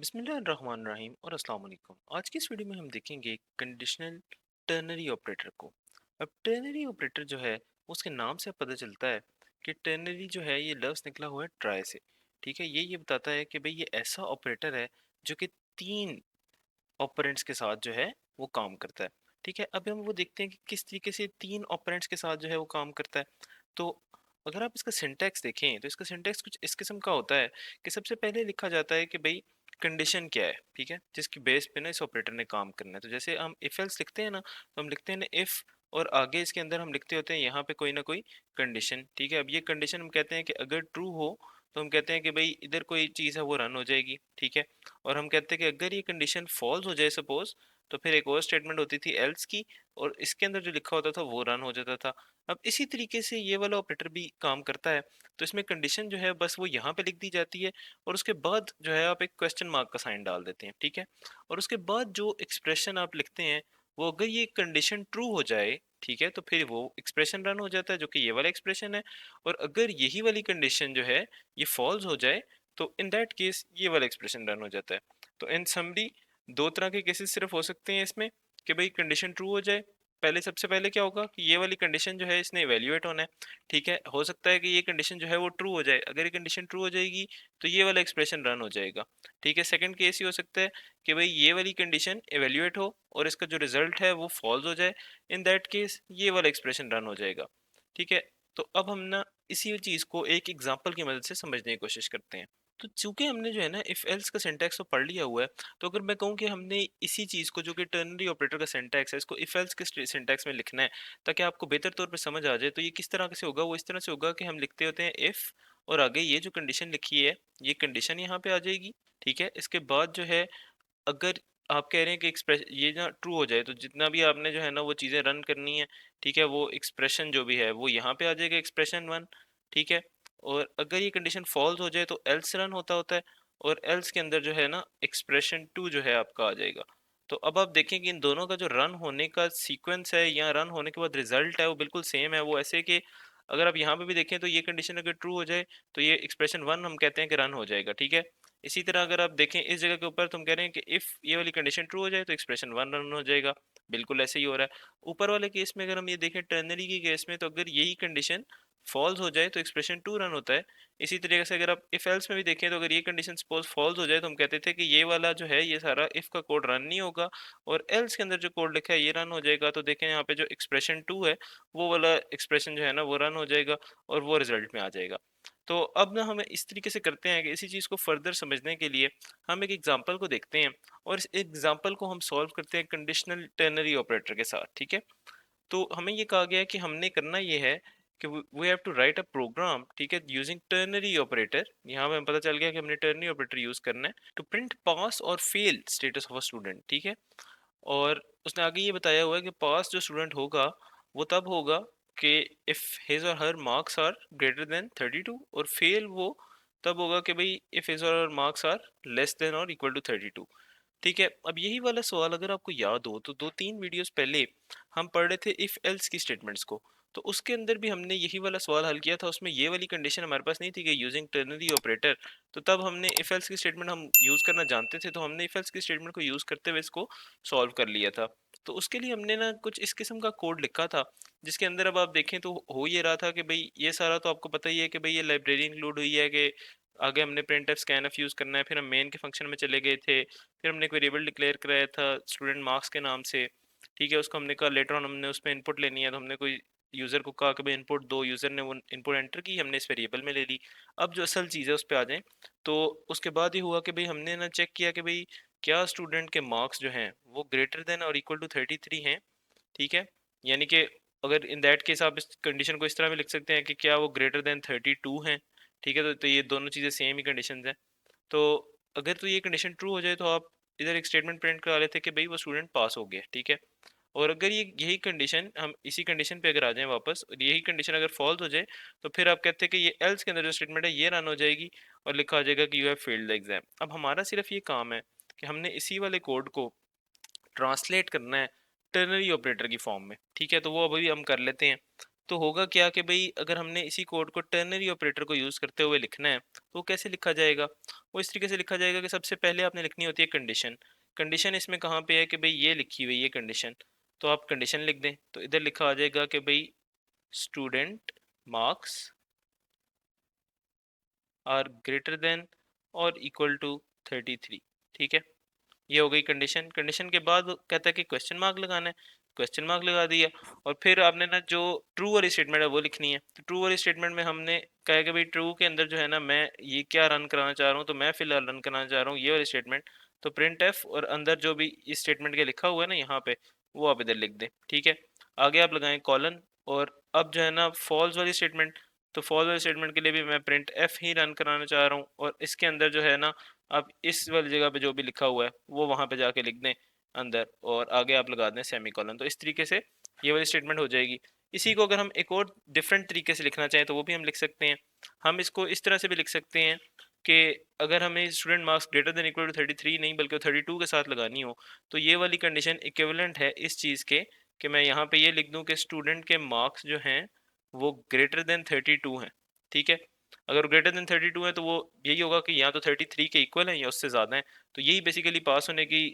बिस्मिल्लाहिर्रहमानिर्रहीम और अस्सलाम वालेकुम। आज की इस वीडियो में हम देखेंगे कंडीशनल टर्नरी ऑपरेटर को। अब टर्नरी ऑपरेटर जो है उसके नाम से पता चलता है कि टर्नरी जो है ये लफ्ज़ निकला हुआ है ट्राई से। ठीक है, ये बताता है कि भाई ये ऐसा ऑपरेटर है जो कि तीन ऑपरेंड्स के साथ जो है वो काम करता है। ठीक है, अब हम वो देखते हैं कि किस तरीके से तीन ऑपरेंड्स के साथ जो है वो काम करता है। तो अगर आप इसका सिंटैक्स देखें तो इसका सिंटैक्स कुछ इस किस्म का होता है कि सबसे पहले लिखा जाता है कि भाई कंडीशन क्या है, ठीक है, जिसकी बेस पे ना इस ऑपरेटर ने काम करना है। तो जैसे हम इफ एल्स लिखते हैं ना, तो हम लिखते हैं ना इफ, और आगे इसके अंदर हम लिखते होते हैं यहाँ पे कोई ना कोई कंडीशन। ठीक है, अब ये कंडीशन हम कहते हैं कि अगर ट्रू हो तो हम कहते हैं कि भाई इधर कोई चीज़ है वो रन हो जाएगी। ठीक है, और हम कहते हैं कि अगर ये कंडीशन फॉल्स हो जाए सपोज, तो फिर एक और स्टेटमेंट होती थी एल्स की, और इसके अंदर जो लिखा होता था वो रन हो जाता था। अब इसी तरीके से ये वाला ऑपरेटर भी काम करता है। तो इसमें कंडीशन जो है बस वो यहाँ पे लिख दी जाती है, और उसके बाद जो है आप एक क्वेश्चन मार्क का साइन डाल देते हैं। ठीक है, और उसके बाद जो एक्सप्रेशन आप लिखते हैं वो अगर ये कंडीशन ट्रू हो जाए, ठीक है, तो फिर वो एक्सप्रेशन रन हो जाता है जो कि ये वाला एक्सप्रेशन है। और अगर यही वाली कंडीशन जो है ये फॉल्स हो जाए, तो इन दैट केस ये वाला एक्सप्रेशन रन हो जाता है। तो इन समरी दो तरह के केसेस सिर्फ हो सकते हैं इसमें, कि भाई कंडीशन ट्रू हो जाए। पहले सबसे पहले क्या होगा कि ये वाली कंडीशन जो है इसने इवेल्युएट होना है। ठीक है, हो सकता है कि ये कंडीशन जो है वो ट्रू हो जाए। अगर ये कंडीशन ट्रू हो जाएगी तो ये वाला एक्सप्रेशन रन हो जाएगा। ठीक है, सेकंड केस ये हो सकता है कि भाई ये वाली कंडीशन इवेल्युएट हो और इसका जो रिजल्ट है वो फॉल्स हो जाए। इन दैट केस ये वाला एक्सप्रेशन रन हो जाएगा। ठीक है, तो अब हम ना इसी चीज़ को एक एग्जांपल की मदद से समझने की कोशिश करते हैं। तो चूंकि हमने जो है ना इफ एल्स का सिंटैक्स तो पढ़ लिया हुआ है, तो अगर मैं कहूँ कि हमने इसी चीज़ को जो कि टर्नरी ऑपरेटर का सिंटैक्स है इसको इफ एल्स के सिंटैक्स में लिखना है ताकि आपको बेहतर तौर पे समझ आ जाए, तो ये किस तरह से होगा। वो इस तरह से होगा कि हम लिखते होते हैं इफ, और आगे ये जो कंडीशन लिखी है ये कंडीशन यहाँ पे आ जाएगी। ठीक है, इसके बाद जो है अगर आप कह रहे हैं कि एक्सप्रेस ये ना ट्रू हो जाए, तो जितना भी आपने जो है ना वो चीज़ें रन करनी है, ठीक है, वो एक्सप्रेशन जो भी है वो यहाँ पे आ जाएगा, एक्सप्रेशन वन। ठीक है, और अगर ये कंडीशन फॉल्स हो जाए तो एल्स रन होता है, और एल्स के अंदर जो है ना एक्सप्रेशन टू जो है आपका आ जाएगा। तो अब आप देखें कि इन दोनों का जो रन होने का सीक्वेंस है या रन होने के बाद रिजल्ट है वो बिल्कुल सेम है। वो ऐसे कि अगर आप यहाँ पे भी देखें तो ये कंडीशन अगर ट्रू हो जाए तो ये एक्सप्रेशन वन हम कहते हैं कि रन हो जाएगा। ठीक है, इसी तरह अगर आप देखें इस जगह के ऊपर तो हम कह रहे हैं कि इफ ये वाली कंडीशन ट्रू हो जाए तो एक्सप्रेशन वन रन हो जाएगा। बिल्कुल ऐसे ही हो रहा है। ऊपर वाले केस में अगर हम ये देखें टर्नरी की केस में, तो अगर यही कंडीशन फॉल्स हो जाए तो एक्सप्रेशन टू रन होता है। इसी तरीके से अगर आप इफ एल्स में भी देखें तो अगर ये कंडीशन सपोज फॉल्स हो जाए तो हम कहते थे कि ये वाला जो है ये सारा इफ का कोड रन नहीं होगा, और एल्स के अंदर जो कोड लिखा है ये रन हो जाएगा। तो देखें यहाँ पे जो एक्सप्रेशन टू है वो वाला एक्सप्रेशन जो है ना वो रन हो जाएगा, और वो रिजल्ट में आ जाएगा। तो अब ना हम इस तरीके से करते हैं कि इसी चीज़ को फर्दर समझने के लिए हम एक एग्जांपल को देखते हैं, और इस एग्जांपल को हम सॉल्व करते हैं कंडीशनल टर्नरी ऑपरेटर के साथ। ठीक है, तो हमें ये कहा गया है कि हमने करना ये है कि we have to write a program, ठीक है, यूजिंग टर्नरी ऑपरेटर। यहाँ पे हमें पता चल गया कि हमने टर्नरी ऑपरेटर यूज करना है टू प्रिंट पास और fail status of a student. ठीक है, और उसने आगे ये बताया हुआ है कि पास जो स्टूडेंट होगा वो तब होगा कि if his or her marks are greater than 32, और फेल वो तब होगा कि भाई if his or her marks are less than or equal to 32। ठीक है, अब यही वाला सवाल अगर आपको याद हो तो दो तीन वीडियोस पहले हम पढ़ रहे थे इफ एल्स की स्टेटमेंट्स को। तो उसके अंदर भी हमने यही वाला सवाल हल किया था, उसमें ये वाली कंडीशन हमारे पास नहीं थी कि यूजिंग टर्नरी ऑपरेटर। तो तब हमने इफ एल्स की स्टेटमेंट हम यूज करना जानते थे, तो हमने इफ एल्स की स्टेटमेंट को यूज करते हुए इसको सॉल्व कर लिया था। तो उसके लिए हमने ना कुछ इस किस्म का कोड लिखा था, जिसके अंदर अब आप देखें तो हो ये रहा था कि भाई ये सारा तो आपको पता ही है कि भाई ये लाइब्रेरी इंक्लूड हुई है, कि आगे हमने printf scanf यूज करना है, फिर हम मेन के फंक्शन में चले गए थे, फिर हमने एक वेरिएबल डिक्लेयर कराया था स्टूडेंट मार्क्स के नाम से। ठीक है, उसको हमने कहा लेटर ऑन हमने उसमें इनपुट लेनी है, तो हमने कोई यूज़र को कहा कि भाई इनपुट दो, यूज़र ने वो इनपुट एंटर की, हमने इस वेरिएबल में ले ली। अब जो असल चीज़ है उस पर आ जाएं, तो उसके बाद ही हुआ कि भाई हमने ना चेक किया कि भाई क्या स्टूडेंट के मार्क्स जो हैं वो greater than or equal to 33 हैं। ठीक है, यानी कि अगर इन दैट केस आप इस कंडीशन को इस तरह भी लिख सकते हैं कि क्या वो ग्रेटर देन 32 हैं। ठीक है, तो ये दोनों चीज़ें सेम ही कंडीशन हैं। तो अगर तो ये कंडीशन ट्रू हो जाए तो आप इधर एक स्टेटमेंट प्रिंट करा लेते कि भाई वो स्टूडेंट पास हो गया। ठीक है, और अगर ये यही कंडीशन हम इसी कंडीशन पे अगर आ जाएं वापस, और यही कंडीशन अगर फॉल्स हो जाए, तो फिर आप कहते हैं कि ये एल्स के अंदर जो स्टेटमेंट है ये रन हो जाएगी, और लिखा आ जाएगा कि you have failed the exam. अब हमारा सिर्फ ये काम है कि हमने इसी वाले कोड को ट्रांसलेट करना है टर्नरी ऑपरेटर की फॉर्म में। ठीक है, तो वो अभी हम कर लेते हैं। तो होगा क्या कि भाई अगर हमने इसी कोड को टर्नरी ऑपरेटर को यूज़ करते हुए लिखना है तो वो कैसे लिखा जाएगा? वो इस तरीके से लिखा जाएगा कि सबसे पहले आपने लिखनी होती है कंडीशन। कंडीशन इसमें कहाँ पे है कि भाई ये लिखी हुई है कंडीशन, तो आप कंडीशन लिख दें तो इधर लिखा आ जाएगा कि भाई student marks are greater than or equal to 33। ठीक है, ये हो गई कंडीशन। कंडीशन के बाद वो कहता है कि क्वेश्चन मार्क लगाना है, क्वेश्चन मार्क लगा दिया। और फिर आपने ना जो ट्रू वाली स्टेटमेंट है वो लिखनी है। तो ट्रू वाली स्टेटमेंट में हमने कहा है कि भाई ट्रू के अंदर जो है ना मैं ये क्या रन कराना चाह रहा हूँ, तो मैं फिलहाल रन कराना चाह रहा हूँ ये वाली स्टेटमेंट। तो प्रिंट एफ और अंदर जो भी इस स्टेटमेंट के लिखा हुआ है ना यहाँ पे, वो आप इधर लिख दें। ठीक है, आगे आप लगाएं कॉलन। और अब जो है ना फॉल्स वाली स्टेटमेंट, तो फॉल्स वाली स्टेटमेंट के लिए भी मैं प्रिंट एफ ही रन कराना चाह रहा हूँ। और इसके अंदर जो है ना आप इस वाली जगह पे जो भी लिखा हुआ है वो वहां पे जाके लिख दें अंदर, और आगे आप लगा दें सेमीकोलन। तो इस तरीके से ये वाली स्टेटमेंट हो जाएगी। इसी को अगर हम एक और डिफरेंट तरीके से लिखना चाहें तो वो भी हम लिख सकते हैं। हम इसको इस तरह से भी लिख सकते हैं कि अगर हमें student marks greater than equal to 33 नहीं बल्कि 32 के साथ लगानी हो, तो ये वाली कंडीशन इक्विवेलेंट है इस चीज़ के कि मैं यहाँ पे ये लिख दूं कि स्टूडेंट के मार्क्स जो हैं वो ग्रेटर देन 32 हैं। ठीक है, अगर ग्रेटर देन 32 है तो वो यही होगा कि या तो 33 के इक्वल है या उससे ज़्यादा है। तो यही बेसिकली पास होने की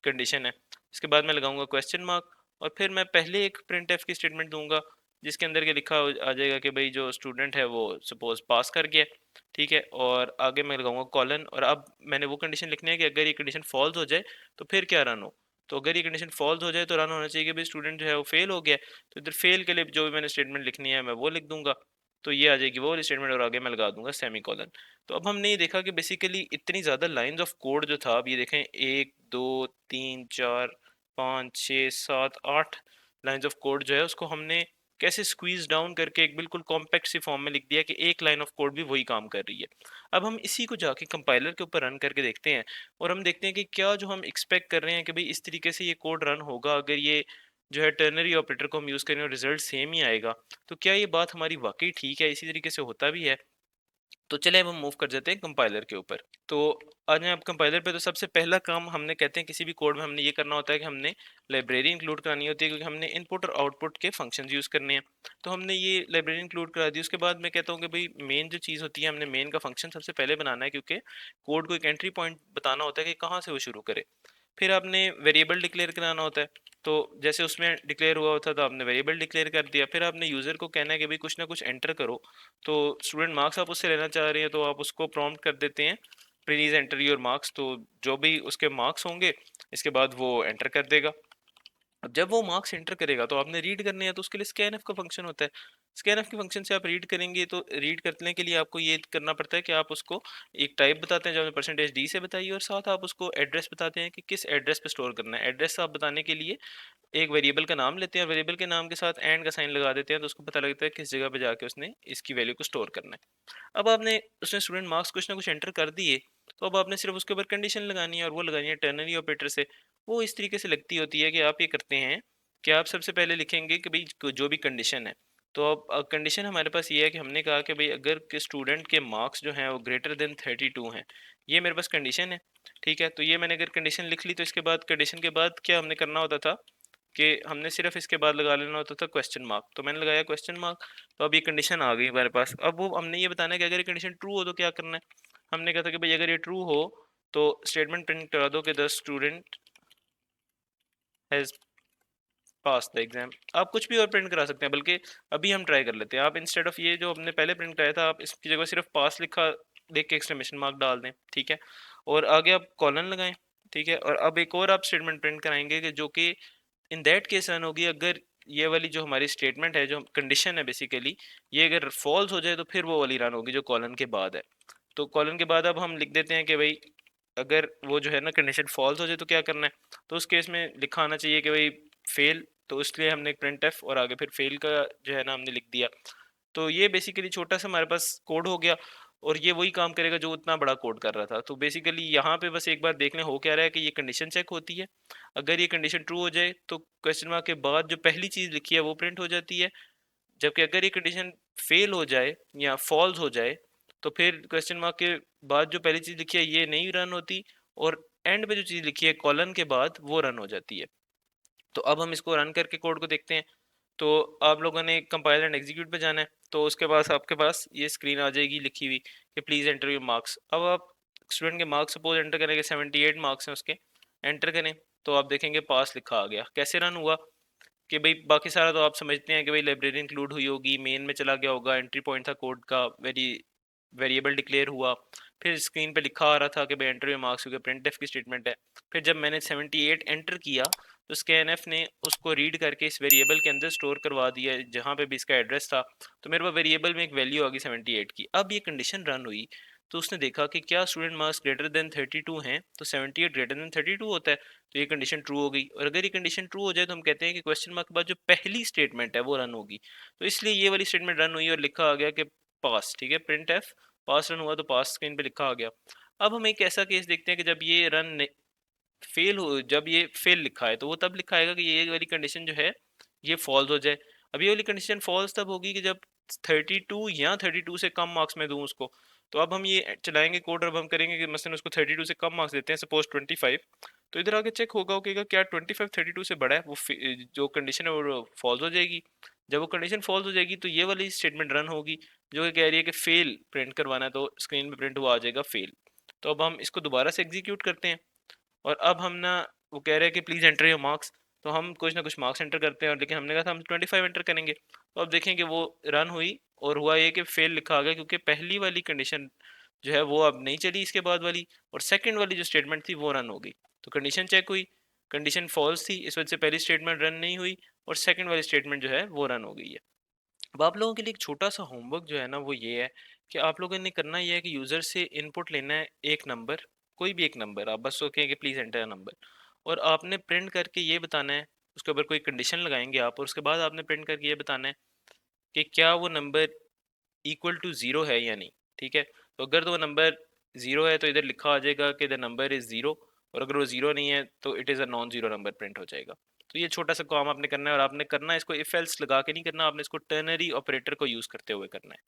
कंडीशन है। इसके बाद मैं लगाऊंगा क्वेश्चन मार्क, और फिर मैं पहले एक प्रिंट एफ की स्टेटमेंट दूंगा जिसके अंदर के लिखा आ जाएगा कि भाई जो स्टूडेंट है वो सपोज पास कर गया। ठीक है, और आगे मैं लगाऊंगा कॉलन। और अब मैंने वो कंडीशन लिखनी है कि अगर ये कंडीशन फॉल्स हो जाए तो फिर क्या रन हो। तो अगर ये कंडीशन फॉल्स हो जाए तो रन होना चाहिए कि भाई स्टूडेंट जो है वो फेल हो गया। तो इधर फेल के लिए जो भी मैंने स्टेटमेंट लिखनी है मैं वो लिख दूंगा। तो ये आ जाएगी वो स्टेटमेंट, और आगे मैं लगा दूंगा सेमी कॉलन। तो अब हमने ये देखा कि बेसिकली इतनी ज़्यादा लाइंस ऑफ कोड जो था, अब ये देखें 1 2 3 4 5 6 7 8 लाइंस ऑफ कोड जो है उसको हमने कैसे स्क्वीज डाउन करके एक बिल्कुल कॉम्पैक्ट सी फॉर्म में लिख दिया कि एक लाइन ऑफ कोड भी वही काम कर रही है। अब हम इसी को जाके कंपाइलर के ऊपर रन करके देखते हैं, और हम देखते हैं कि क्या जो हम एक्सपेक्ट कर रहे हैं कि भाई इस तरीके से ये कोड रन होगा, अगर ये जो है टर्नरी ऑपरेटर को हम यूज़ करें और रिजल्ट सेम ही आएगा, तो क्या ये बात हमारी वाकई ठीक है, इसी तरीके से होता भी है। तो चले अब हम मूव कर जाते हैं कंपाइलर के ऊपर। तो आ जाएं आप कंपाइलर पे। तो सबसे पहला काम हमने कहते हैं किसी भी कोड में हमने ये करना होता है कि हमने लाइब्रेरी इंक्लूड करानी होती है, क्योंकि हमने इनपुट और आउटपुट के फंक्शंस यूज़ करने हैं। तो हमने ये लाइब्रेरी इंक्लूड करा दी। उसके बाद मैं कहता हूँ कि भाई मेन जो चीज़ होती है हमने मेन का फंक्शन सबसे पहले बनाना है, क्योंकि कोड को एक एंट्री पॉइंट बताना होता है कि कहाँ से वो शुरू करे। फिर आपने वेरिएबल डिक्लेयर कराना होता है। तो जैसे उसमें डिक्लेयर हुआ होता तो आपने वेरिएबल डिक्लेयर कर दिया। फिर आपने यूज़र को कहना है कि भाई कुछ ना कुछ एंटर करो। तो स्टूडेंट मार्क्स आप उससे लेना चाह रहे हैं तो आप उसको प्रॉम्प्ट कर देते हैं प्लीज एंटर योर मार्क्स। तो जो भी उसके मार्क्स होंगे इसके बाद वो एंटर कर देगा। अब जब वो मार्क्स एंटर करेगा तो आपने रीड करने हैं, तो उसके लिए स्कैनएफ का फंक्शन होता है। स्कैनएफ के फंक्शन से आप रीड करेंगे, तो रीड करने के लिए आपको ये करना पड़ता है कि आप उसको एक टाइप बताते हैं जो आपने परसेंटेज डी से बताई, और साथ आप उसको एड्रेस बताते हैं कि किस एड्रेस पे स्टोर करना है। एड्रेस आप बताने के लिए एक वेरिएबल का नाम लेते हैं, और वेरिएबल के नाम के साथ एंड का साइन लगा देते हैं, तो उसको पता लगता है किस जगह पे जाके उसने इसकी वैल्यू को स्टोर करना है। अब आपने उसने स्टूडेंट मार्क्स कुछ ना कुछ एंटर कर दिए, तो अब आपने सिर्फ उसके ऊपर कंडीशन लगानी है, और वो लगानी है टर्नरी ऑपरेटर से। वो इस तरीके से लगती होती है कि आप ये करते हैं कि आप सबसे पहले लिखेंगे कि भाई जो भी कंडीशन है। तो अब कंडीशन हमारे पास ये है कि हमने कहा कि भाई अगर के स्टूडेंट के मार्क्स जो हैं वो ग्रेटर देन 32 हैं, ये मेरे पास कंडीशन है। ठीक है, तो ये मैंने अगर कंडीशन लिख ली, तो इसके बाद कंडीशन के बाद क्या हमने करना होता था कि हमने सिर्फ इसके बाद लगा लेना होता था क्वेश्चन मार्क। तो मैंने लगाया क्वेश्चन मार्क। तो अब ये कंडीशन आ गई हमारे पास। अब वो हमने ये बताना है कि अगर ये कंडीशन ट्रू हो तो क्या करना है। हमने कहा था कि भाई अगर ये ट्रू हो तो स्टेटमेंट प्रिंट करा दो कि the student has pass the exam. आप कुछ भी और प्रिंट करा सकते हैं, बल्कि अभी हम ट्राई कर लेते हैं। आप इंस्टेड ऑफ ये जो हमने पहले प्रिंट कराया था, आप इसकी जगह सिर्फ पास लिखा देख के एक्सक्लेमेशन मार्क डाल दें। ठीक है, और आगे आप कॉलन लगाएं। ठीक है, और अब एक और आप स्टेटमेंट प्रिंट कराएंगे कि जो कि इन दैट केस रन होगी अगर ये वाली जो हमारी स्टेटमेंट है जो कंडीशन है बेसिकली, ये अगर फॉल्स हो जाए तो फिर वो वाली रन होगी जो कॉलन के बाद है। तो कॉलन के बाद अब हम लिख देते हैं कि भाई अगर वो जो है ना कंडीशन फॉल्स हो जाए तो क्या करना है। तो उस केस में लिखा आना चाहिए कि भाई फेल। तो इसलिए हमने एक प्रिंट एफ और आगे फिर फेल का जो है ना हमने लिख दिया। तो ये बेसिकली छोटा सा हमारे पास कोड हो गया, और ये वही काम करेगा जो उतना बड़ा कोड कर रहा था। तो बेसिकली यहाँ पे बस एक बार देख लें हो क्या रहा है कि ये कंडीशन चेक होती है। अगर ये कंडीशन ट्रू हो जाए तो क्वेश्चन मार्क के बाद जो पहली चीज़ लिखी है वो प्रिंट हो जाती है। जबकि अगर ये कंडीशन फेल हो जाए या फॉल्स हो जाए तो फिर क्वेश्चन मार्क के बाद जो पहली चीज़ लिखी है ये नहीं रन होती, और एंड पे जो चीज़ लिखी है कॉलन के बाद वो रन हो जाती है। तो अब हम इसको रन करके कोड को देखते हैं। तो आप लोगों ने कंपाइल एंड एग्जीक्यूट पे जाना है, तो उसके पास आपके पास ये स्क्रीन आ जाएगी लिखी हुई कि प्लीज़ एंटर योर मार्क्स। अब आप स्टूडेंट के मार्क्स सपोज एंटर करेंगे, 78 मार्क्स हैं उसके, एंटर करें तो आप देखेंगे पास लिखा आ गया। कैसे रन हुआ कि भाई बाकी सारा तो आप समझते हैं कि भाई लाइब्रेरी इंक्लूड हुई होगी, मेन में चला गया होगा, एंट्री पॉइंट था कोड का, वेरिएबल डिक्लेयर हुआ, फिर स्क्रीन पे लिखा आ रहा था कि भाई एंटर योर मार्क्स, क्योंकि प्रिंट की स्टेटमेंट है। फिर जब मैंने 78 एंटर किया तो स्कैनएफ ने उसको रीड करके इस वेरिएबल के अंदर स्टोर करवा दिया जहाँ पे भी इसका एड्रेस था। तो मेरे पास वेरिएबल में एक वैल्यू आ गई 78 की। अब ये कंडीशन रन हुई तो उसने देखा कि क्या स्टूडेंट मार्क्स ग्रेटर देन 32 हैं, तो 78 ग्रेटर देन 32 होता है, तो ये कंडीशन ट्रू हो गई। और अगर ये कंडीशन ट्रू हो जाए तो हम कहते हैं कि क्वेश्चन मार्क के बाद जो पहली स्टेटमेंट है वो रन होगी। तो इसलिए ये वाली स्टेटमेंट रन हुई और लिखा आ गया कि पास। ठीक है, प्रिंट एफ पास रन हुआ तो पास स्क्रीन पे लिखा आ गया। अब हम एक ऐसा केस देखते हैं कि जब ये रन फेल हो, जब ये फेल लिखा है तो वो तब लिखा आएगा कि ये वाली कंडीशन जो है ये फॉल्स हो जाए। अब ये वाली कंडीशन फॉल्स तब होगी कि जब 32 या 32 से कम मार्क्स में दूं उसको। तो अब हम ये चलाएंगे कोड और अब हम करेंगे कि मसलन उसको 32 से कम मार्क्स देते हैं, सपोज 25। तो इधर आके चेक होगा कि क्या 25 32 से बड़ा है, वो जो कंडीशन है वो फॉल्स हो जाएगी। जब वो कंडीशन फॉल्स हो जाएगी तो ये वाली स्टेटमेंट रन होगी जो कि कह रही है कि फेल प्रिंट करवाना है, तो स्क्रीन पे प्रिंट हुआ आ जाएगा फेल। तो अब हम इसको दोबारा से एग्जीक्यूट करते हैं और अब हम ना, वो कह रहे हैं कि प्लीज़ एंटर योर मार्क्स, तो हम कुछ ना कुछ मार्क्स एंटर करते हैं, और लेकिन हमने कहा था हम 25 एंटर करेंगे। तो अब देखें कि वो रन हुई और हुआ ये कि फेल लिखा आ गया, क्योंकि पहली वाली कंडीशन जो है वो अब नहीं चली इसके बाद वाली, और सेकंड वाली जो स्टेटमेंट थी वो रन हो गई। तो कंडीशन चेक हुई, कंडीशन फॉल्स थी, इस वजह से पहली स्टेटमेंट रन नहीं हुई और सेकंड वाली स्टेटमेंट जो है वो रन हो गई है। अब आप लोगों के लिए एक छोटा सा होमवर्क जो है ना वो ये है कि आप लोगों ने करना ये है कि यूज़र से इनपुट लेना है एक नंबर, कोई भी एक नंबर, आप बस ओके कि प्लीज़ एंटर नंबर, और आपने प्रिंट करके ये बताना है, उसके ऊपर कोई कंडीशन लगाएंगे आप, और उसके बाद आपने प्रिंट करके ये बताना है कि क्या वो नंबर इक्वल टू ज़ीरो है या नहीं। ठीक है, तो अगर तो वो नंबर ज़ीरो है तो इधर लिखा आ जाएगा कि द नंबर इज़ ज़ीरो, और अगर वो ज़ीरो नहीं है तो it is a non zero number print हो जाएगा। तो ये छोटा सा काम आपने करना है, और आपने करना है इसको इफ एल्स लगा के नहीं करना, आपने इसको टर्नरी ऑपरेटर को यूज़ करते हुए करना है।